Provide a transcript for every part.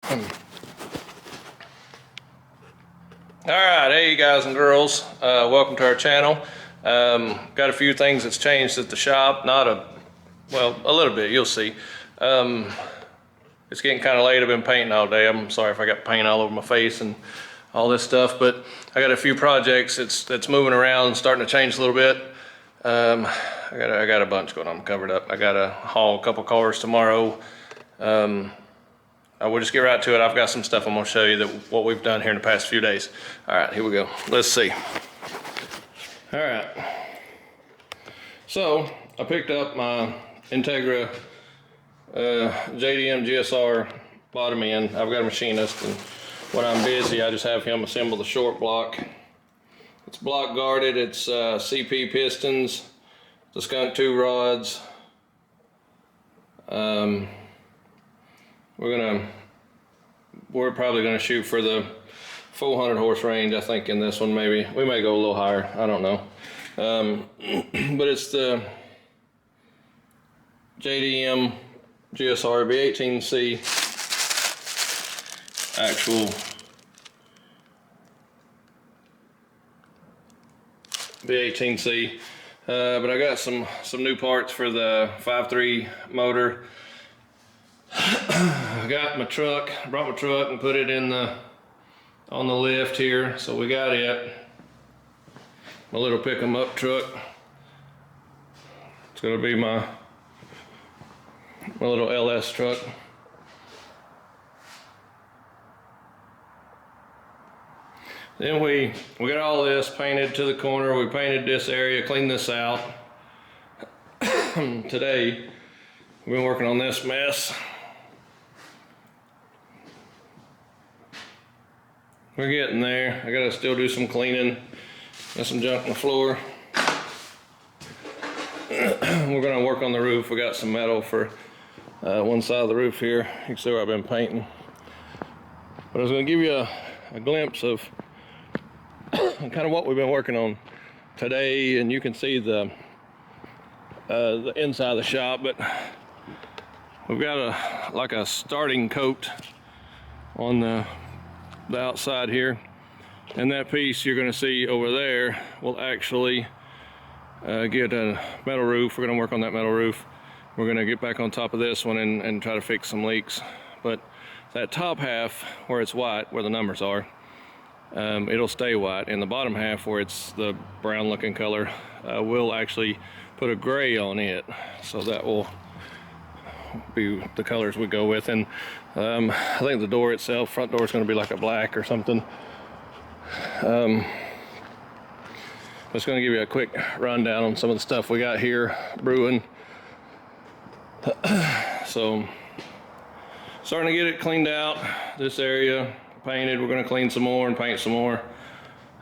Alright, hey guys and girls, welcome to our channel. Got a few things that's changed at the shop, well, a little bit, you'll see. It's getting kind of late, I've been painting all day. I'm sorry if I got paint all over my face and all this stuff, but I got a few projects that's moving around, starting to change a little bit. I got a bunch going on, covered up. I got to haul a couple cars tomorrow. I will just get right to it. I've got some stuff I'm gonna show you what we've done here in the past few days. All right, here we go. Let's see. All right. So I picked up my Integra JDM GSR bottom end. I've got a machinist, and when I'm busy, I just have him assemble the short block. It's block guarded. It's CP pistons, the Skunk 2 rods. We're probably gonna shoot for the 400 horse range, I think, in this one. Maybe we may go a little higher, I don't know. But it's the JDM GSR B18C actual B18C. But I got some new parts for the 5.3 motor. I got my truck, brought my truck and put it on the lift here. So we got it, my little pick 'em up truck. It's gonna be my little LS truck. Then we got all this painted to the corner. We painted this area, cleaned this out. Today we've been working on this mess. We're getting there. I gotta still do some cleaning. Got some junk on the floor. We're gonna work on the roof. We got some metal for one side of the roof here. You can see where I've been painting. But I was gonna give you a glimpse of kind of what we've been working on today, and you can see the inside of the shop. But we've got like a starting coat on the outside here, and that piece you're going to see over there will actually get a metal roof. We're going to work on that metal roof. We're going to get back on top of this one and try to fix some leaks. But that top half where it's white, where the numbers are, it'll stay white, and the bottom half where it's the brown looking color, we'll actually put a gray on it, so that will be the colors we go with. And I think the door itself, front door, is going to be like a black or something. I'm just going to give you a quick rundown on some of the stuff we got here brewing. So starting to get it cleaned out, this area painted. We're going to clean some more and paint some more.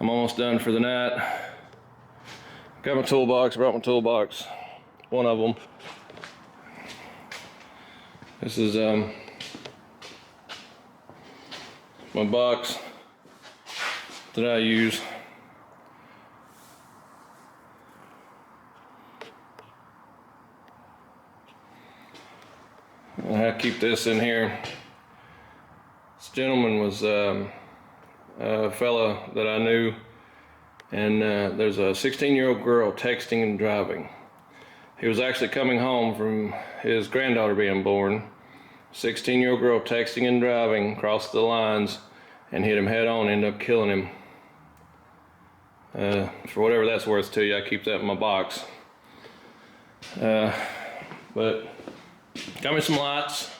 I'm almost done for the night. Got my toolbox, brought my toolbox, one of them. This is my box that I use. I keep this in here. This gentleman was a fella that I knew, and there's a 16-year-old girl texting and driving. He was actually coming home from his granddaughter being born. 16-year-old girl texting and driving, crossed the lines and hit him head on, ended up killing him. For whatever that's worth to you, I keep that in my box. But got me some lights.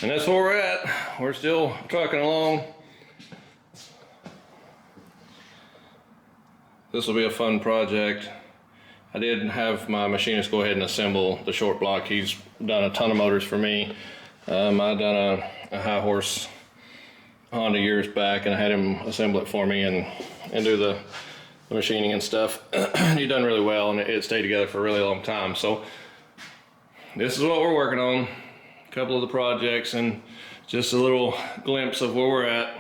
And that's where we're at. We're still trucking along. This will be a fun project. I did have my machinist go ahead and assemble the short block. He's done a ton of motors for me. I've done a high horse Honda years back, and I had him assemble it for me and do the machining and stuff. He done really well, and it stayed together for a really long time. So this is what we're working on. A couple of the projects and just a little glimpse of where we're at.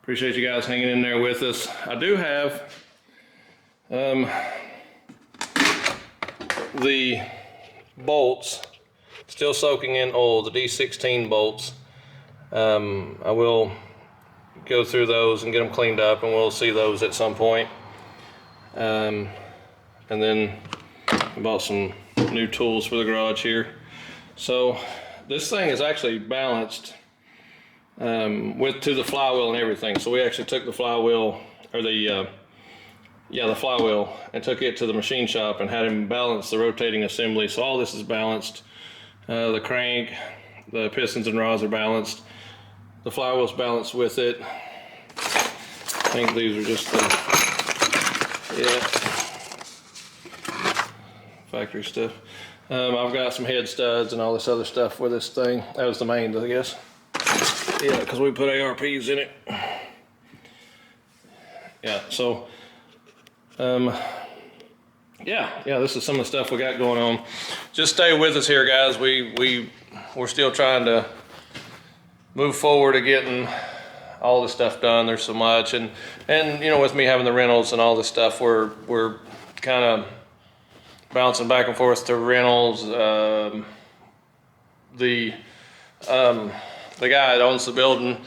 Appreciate you guys hanging in there with us. I do have the bolts still soaking in oil, the D16 bolts. I will go through those and get them cleaned up, and we'll see those at some point. And then I bought some new tools for the garage here. So this thing is actually balanced to the flywheel and everything. So we actually took the flywheel, or the flywheel, and took it to the machine shop and had him balance the rotating assembly. So all this is balanced. The crank, the pistons and rods are balanced. The flywheel's balanced with it. I think these are just the factory stuff. I've got some head studs and all this other stuff with this thing. That was the main, I guess. Yeah, because we put ARPs in it. Yeah, so yeah, this is some of the stuff we got going on. Just stay with us here, guys. We're still trying to move forward to getting all this stuff done. There's so much, and you know, with me having the rentals and all this stuff, we're kind of bouncing back and forth to rentals. The guy that owns the building,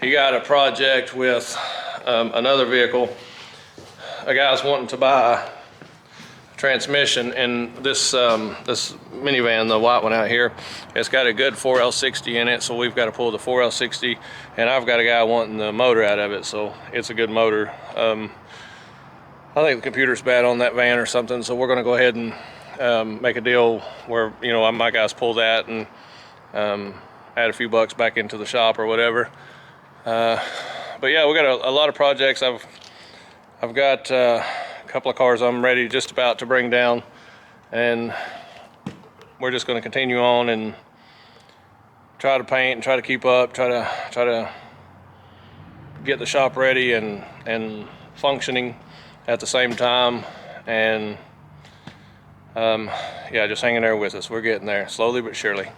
he got a project with another vehicle. A guy's wanting to buy a transmission, and this minivan, the white one out here, it's got a good 4L60 in it, so we've got to pull the 4L60, and I've got a guy wanting the motor out of it, so it's a good motor. I think the computer's bad on that van or something, so we're going to go ahead and make a deal where, you know, my guys pull that and add a few bucks back into the shop or whatever. But yeah, we got a lot of projects. I've got a couple of cars I'm ready, just about to bring down, and we're just going to continue on and try to paint and try to keep up, try to get the shop ready and functioning at the same time. And yeah, just hanging there with us. We're getting there slowly but surely.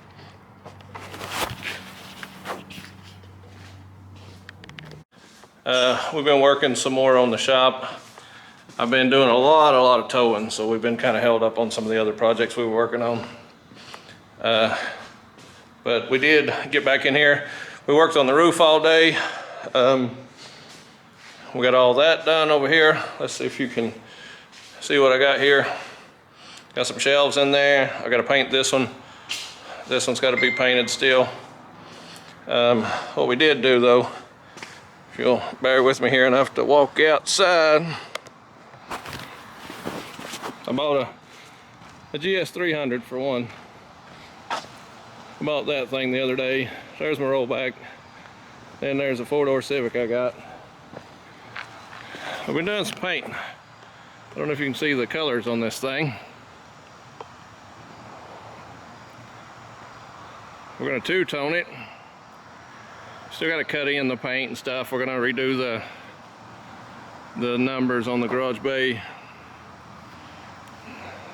We've been working some more on the shop. I've been doing a lot of towing, so we've been kind of held up on some of the other projects we were working on. But we did get back in here. We worked on the roof all day. We got all that done over here. Let's see if you can see what I got here. Got some shelves in there. I got to paint this one. This one's got to be painted still. What we did do, though, if you'll bear with me here enough to walk outside, I bought a GS300 for one. I bought that thing the other day. There's my rollback. And there's a 4-door Civic I got. I've been doing some painting. I don't know if you can see the colors on this thing. We're going to two-tone it. Still got to cut in the paint and stuff. We're going to redo the numbers on the garage bay.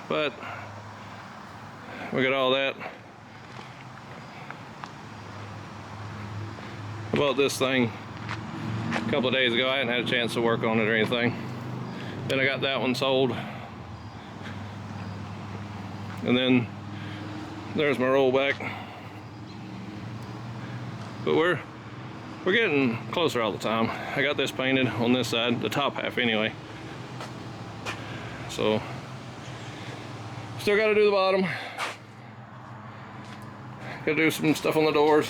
But we got all that. I bought this thing a couple of days ago. I hadn't had a chance to work on it or anything. Then I got that one sold. And then there's my rollback. But we're getting closer all the time. I got this painted on this side, the top half anyway. So still got to do the bottom. Got to do some stuff on the doors.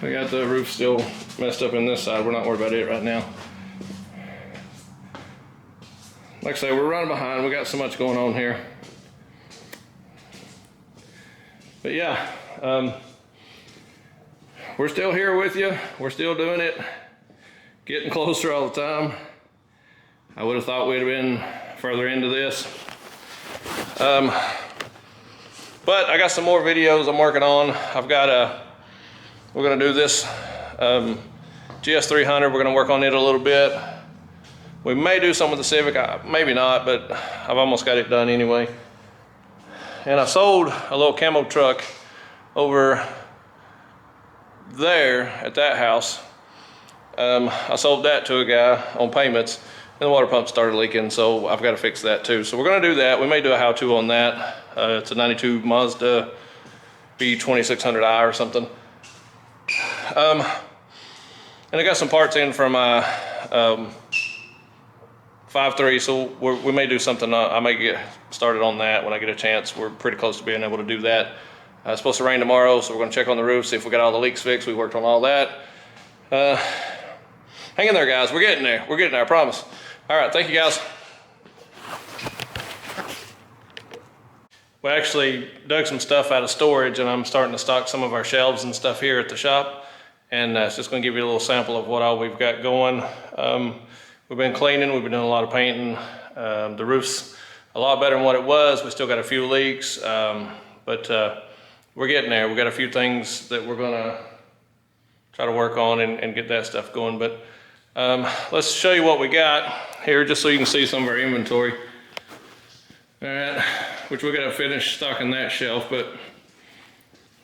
I got the roof still messed up in this side. We're not worried about it right now. Like I say, we're running behind. We got so much going on here. But yeah, we're still here with you. We're still doing it. Getting closer all the time. I would have thought we'd have been further into this. But I got some more videos I'm working on. We're gonna do this GS300. We're gonna work on it a little bit. We may do some with the Civic, maybe not, but I've almost got it done anyway. And I sold a little camo truck over there at that house. I sold that to a guy on payments, and the water pump started leaking, so I've got to fix that too. So we're going to do that. We may do a how-to on that. It's a 92 Mazda B2600i or something. And I got some parts in from my 5.3, so we may do something. I may get started on that when I get a chance. We're pretty close to being able to do that. It's supposed to rain tomorrow, so we're going to check on the roof, see if we got all the leaks fixed. We worked on all that. Hang in there, guys. We're getting there. We're getting there, I promise. All right, thank you, guys. We actually dug some stuff out of storage, and I'm starting to stock some of our shelves and stuff here at the shop. And it's just going to give you a little sample of what all we've got going. We've been cleaning. We've been doing a lot of painting. The roof's a lot better than what it was. We still got a few leaks, but we're getting there. We got a few things that we're going to try to work on and get that stuff going. But let's show you what we got here, just so you can see some of our inventory. All right, which we're gonna finish stocking that shelf, but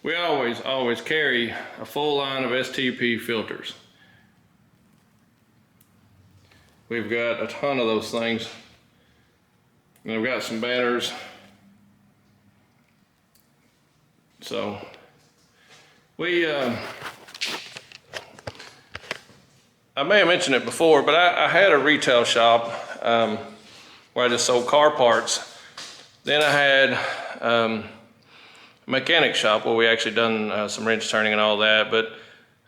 we always carry a full line of STP filters. We've got a ton of those things. And I've got some banners. So we I may have mentioned it before, but I had a retail shop where I just sold car parts. Then I had a mechanic shop where we actually done some wrench turning and all that, but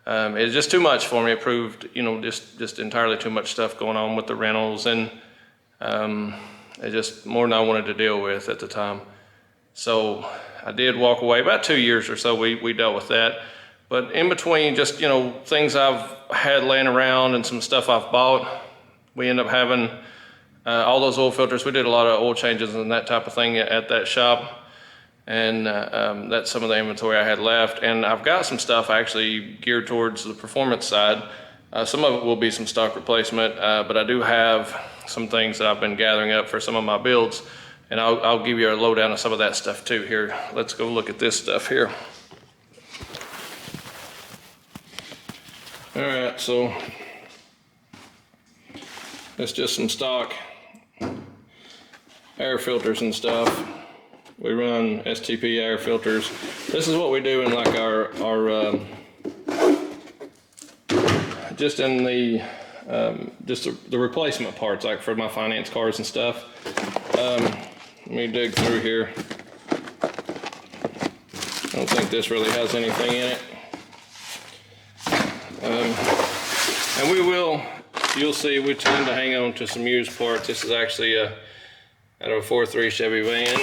it was just too much for me. It proved, you know, just entirely too much stuff going on with the rentals, and it just more than I wanted to deal with at the time. So I did walk away. About 2 years or so we dealt with that. But in between, just, you know, things I've had laying around and some stuff I've bought, we end up having all those oil filters. We did a lot of oil changes and that type of thing at that shop. And that's some of the inventory I had left. And I've got some stuff actually geared towards the performance side. Some of it will be some stock replacement, but I do have some things that I've been gathering up for some of my builds. And I'll give you a lowdown of some of that stuff too here. Let's go look at this stuff here. All right, so that's just some stock air filters and stuff. We run STP air filters. This is what we do in like our just in the the replacement parts, like for my finance cars and stuff. Let me dig through here. I don't think this really has anything in it. And we will, you'll see, we tend to hang on to some used parts. This is actually out of a 4.3 Chevy van.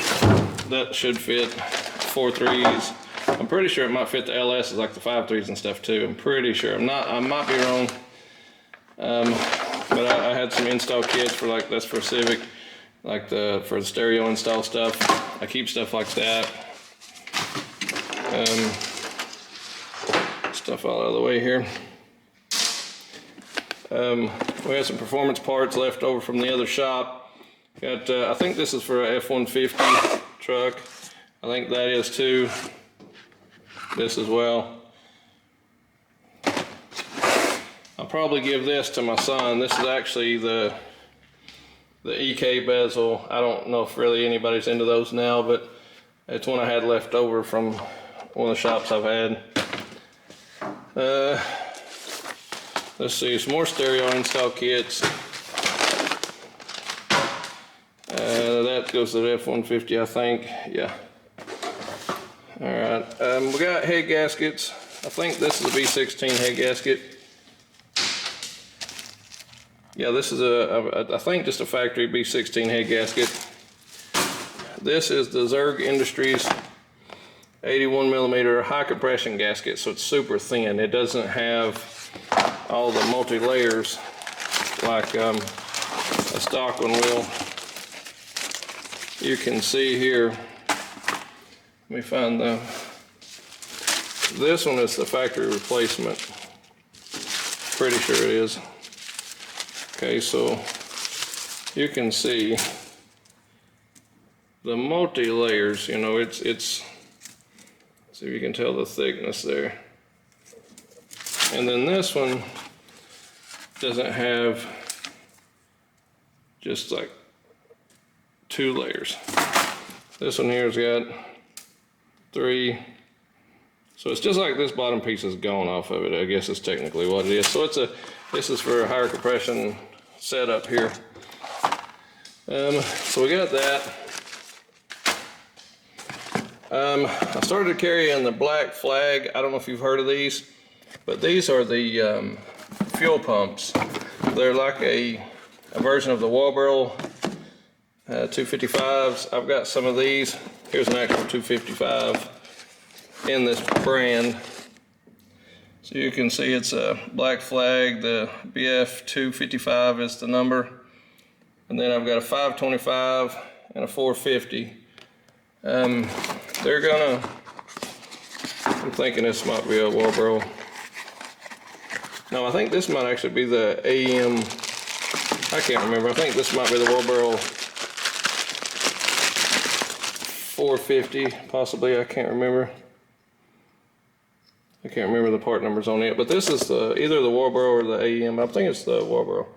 That should fit 4.3s. I'm pretty sure it might fit the LSs, like the 5.3s and stuff too. I'm pretty sure. I might be wrong. But I had some install kits for, like, that's for Civic, like for the stereo install stuff. I keep stuff like that. Stuff all out of the way here. We had some performance parts left over from the other shop. Got, I think this is for a F-150 truck. I think that is too. This as well. I'll probably give this to my son. This is actually the EK bezel. I don't know if really anybody's into those now, but it's one I had left over from one of the shops I've had. Let's see, some more stereo install kits. That goes to the F-150, I think. Yeah. All right. We got head gaskets. I think this is a B16 head gasket. Yeah, this is I think just a factory B16 head gasket. This is the Zerg Industries 81mm high compression gasket, so it's super thin. It doesn't have all the multi-layers like a stock one will. You can see here, let me find this one is the factory replacement. Pretty sure it is. Okay, so you can see the multi-layers, you know, it's see if you can tell the thickness there. And then this one doesn't have just like 2 layers. This one here's got 3. So it's just like this bottom piece is gone off of it, I guess is technically what it is. So this is for a higher compression setup here. So we got that. I started to carry in the Black Flag. I don't know if you've heard of these, but these are the fuel pumps. They're like a version of the Walbro 255s. I've got some of these. Here's an actual 255 in this brand. So you can see it's a Black Flag. The BF 255 is the number. And then I've got a 525 and a 450. They're gonna, I'm thinking this might be a Walbro. No, I think this might actually be the AM. I can't remember. I think this might be the Walbro 450, possibly. I can't remember. I can't remember the part numbers on it, but this is either the Walbro or the AM. I think it's the Walbro.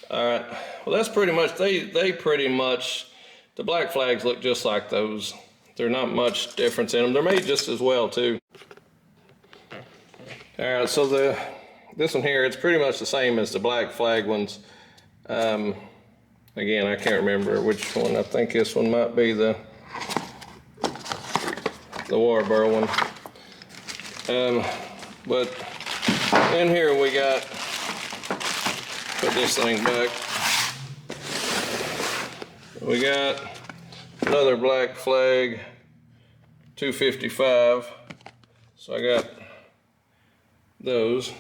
All right. Well, that's pretty much. They pretty much. The Black Flags look just like those. There's not much difference in them. They're made just as well too. All right, so this one here, it's pretty much the same as the Black Flag ones. Again, I can't remember which one. I think this one might be the Walbro one. But in here we got, put this thing back. We got another Black Flag 255. So I got those.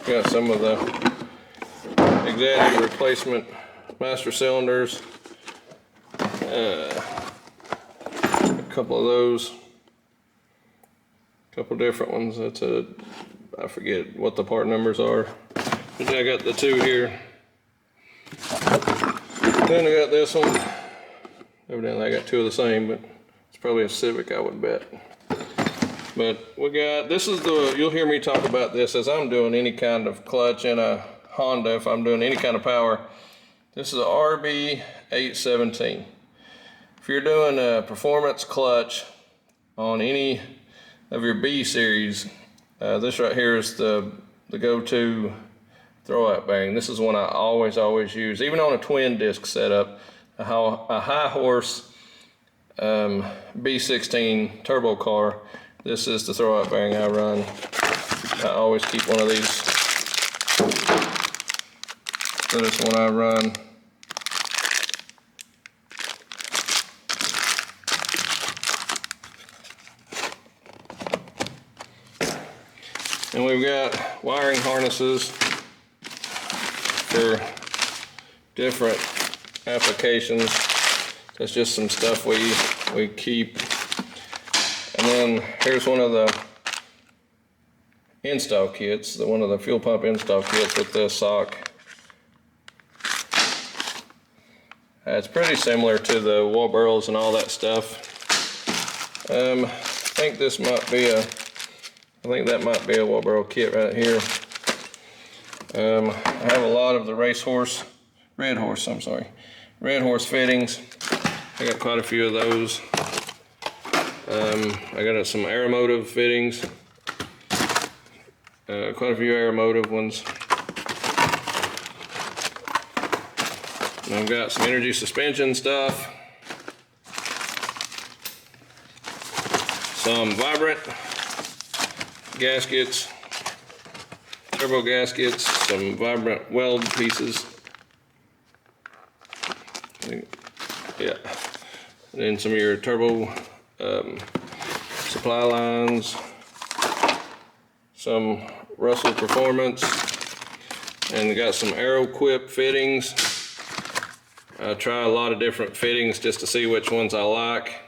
Got some of the Exadi replacement master cylinders. A couple of those. A couple different ones. That's I forget what the part numbers are. But I got the 2 here. Then I got this one. Evidently I got 2 of the same, but it's probably a Civic, I would bet. But we got, this is you'll hear me talk about this as I'm doing any kind of clutch in a Honda, if I'm doing any kind of power. This is a RB817. If you're doing a performance clutch on any of your B series, this right here is the go-to throwout bearing. This is one I always use, even on a twin disc setup. A high horse B16 turbo car. This is the throwout bearing I run. I always keep one of these. So this one I run. And we've got wiring harnesses for different applications. That's just some stuff we keep. And then here's one of the install kits, one of the fuel pump install kits with this sock. It's pretty similar to the Walbros and all that stuff. I think this might be I think that might be a Walbro kit right here. I have a lot of the Red Horse fittings. I got quite a few of those. I got some Aeromotive fittings. Quite a few Aeromotive ones. And I've got some energy suspension stuff. Some Vibrant gaskets, turbo gaskets, some Vibrant weld pieces. Yeah. And then some of your turbo supply lines, some Russell Performance, and we got some Aeroquip fittings. I try a lot of different fittings just to see which ones I like.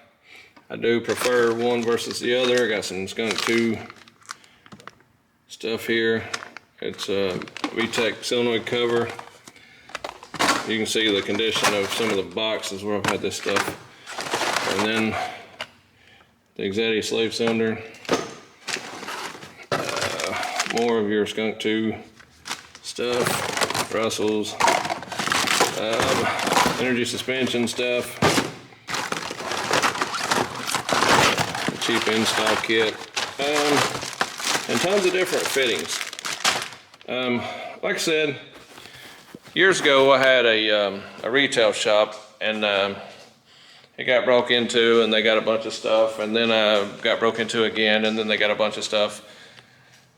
I do prefer one versus the other. I got some Skunk 2 stuff here. It's a VTEC solenoid cover. You can see the condition of some of the boxes where I've had this stuff. And then the Exadi slave cylinder. More of your Skunk 2 stuff, Russells. energy suspension stuff, a cheap install kit, and tons of different fittings. Like I said, years ago I had a retail shop, and it got broke into, and they got a bunch of stuff, and then got broke into again, and then they got a bunch of stuff.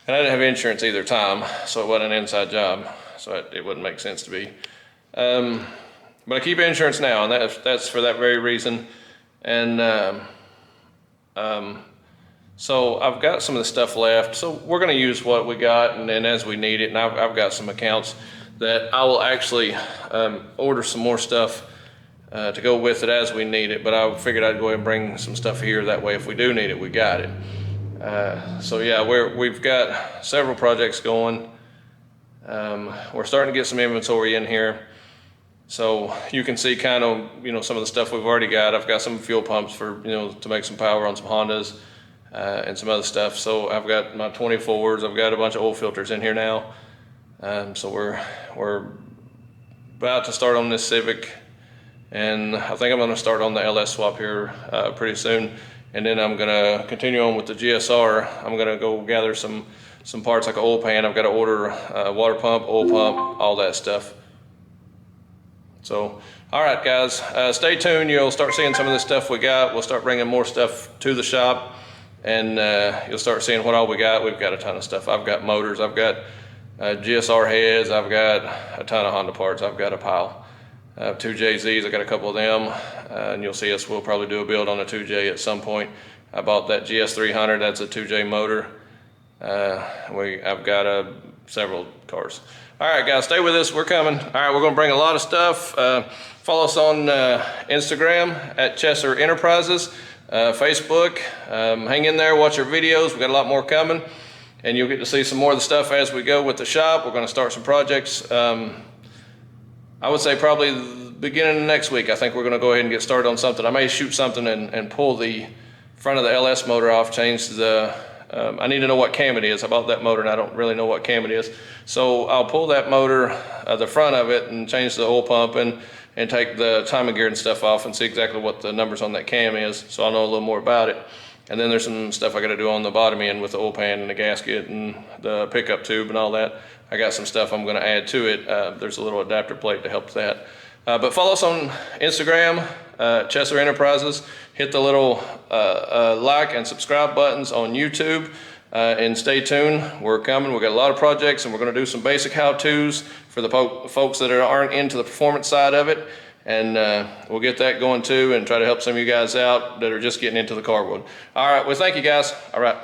And I didn't have insurance either time, so it wasn't an inside job, so it wouldn't make sense to be. But I keep insurance now, and that's for that very reason. And so I've got some of the stuff left, so we're gonna use what we got, and then as we need it, and I've got some accounts that I will actually order some more stuff to go with it as we need it, but I figured I'd go ahead and bring some stuff here, that way if we do need it, we got it. So yeah, we've got several projects going. We're starting to get some inventory in here, so you can see kind of, some of the stuff we've already got. I've got some fuel pumps for, to make some power on some Hondas, and some other stuff. So I've got my 24s, I've got a bunch of oil filters in here now. So we're about to start on this Civic, and I think I'm gonna start on the LS swap here pretty soon. And then I'm gonna continue on with the GSR. I'm gonna go gather some parts like an oil pan. I've got to order a water pump, oil pump, all that stuff. So, all right, guys, stay tuned. You'll start seeing some of the stuff we got. We'll start bringing more stuff to the shop, and you'll start seeing what all we got. We've got a ton of stuff. I've got motors. I've got GSR heads. I've got a ton of Honda parts. I've got a pile. 2JZs, I got a couple of them, and you'll see we'll probably do a build on a 2J at some point. I bought that GS300, that's a 2J motor. I've got several cars. All right, guys, stay with us, we're coming. All right, we're gonna bring a lot of stuff. Follow us on Instagram at Chesser Enterprises, Facebook. Hang in there, watch our videos, we got a lot more coming, and you'll get to see some more of the stuff as we go with the shop. We're gonna start some projects. I would say probably the beginning of next week. I think we're gonna go ahead and get started on something. I may shoot something and pull the front of the LS motor off, change the, I need to know what cam it is. I bought that motor and I don't really know what cam it is. So I'll pull that motor, the front of it, and change the oil pump and take the timing gear and stuff off and see exactly what the numbers on that cam is, so I'll know a little more about it. And then there's some stuff I gotta do on the bottom end with the oil pan and the gasket and the pickup tube and all that. I got some stuff I'm gonna add to it. There's a little adapter plate to help that. But follow us on Instagram, Chesser Enterprises. Hit the little like and subscribe buttons on YouTube, and stay tuned. We're coming. We've got a lot of projects, and we're gonna do some basic how-tos for the folks that aren't into the performance side of it. And we'll get that going too, and try to help some of you guys out that are just getting into the car world. All right, well, thank you guys. All right.